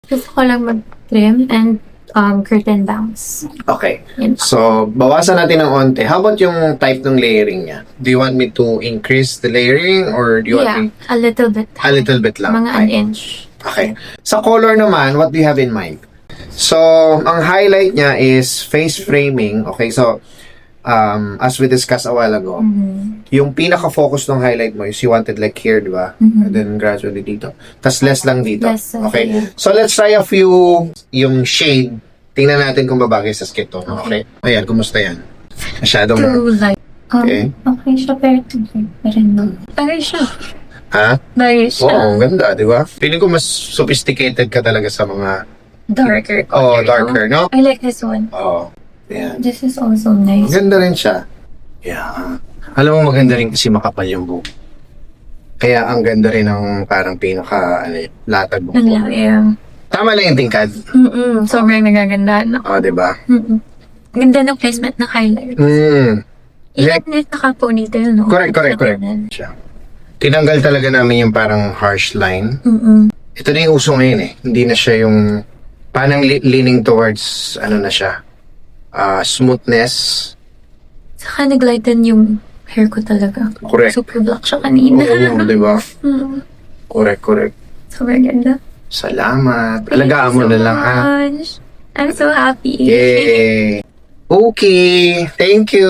Gusto ko lang mag-trim and curtain bangs. Okay. Yun. So, bawasan natin ng onte. How about yung type ng layering niya? Do you want me to increase the layering or do you want me A little bit. a little bit lang? Mga an inch. Okay. Sa color naman, what do you have in mind? So, ang highlight niya is face framing. Okay, so, as we discussed a while ago, yung pinaka-focus ng highlight mo is you wanted like here, di ba? And then gradually dito. Tas less lang dito. Less, Okay. yeah. So, let's try a few, yung shade. Tingnan natin kung babagay sa skit to. Okay? Ayan, kumusta yan? Masyadong... Too light. Okay. Okay siya, pero no. Bagay siya. Ha? Bagay siya. Oo, ganda, di ba? Feeling ko mas sophisticated ka talaga sa mga... Darker. Oh, color, darker, no? I like this one. Oo. Ayan. This is also nice. Ganda rin siya. Yeah. Alam mo, maganda rin kasi makapal yung buhok. Kaya ang ganda rin ng parang latag mo. Ang laki. Tama lang yung tingkad. Sobrang nagaganda. No? Oo, di ba? Ganda ng placement ng highlight. Ilan na naka-ponytail, no? Correct. Siya. Tinanggal talaga namin yung parang harsh line. Ito na yung uso ngayon eh. Hindi na siya yung parang leaning towards ano na siya. Smoothness. Saka naglighten yung hair ko talaga. Correct. Super black siya kanina. Oo, di ba? Correct. Sobrang ganda. Salamat. Alagaan mo na lang ha. I'm so happy. Yay! Okay. Thank you.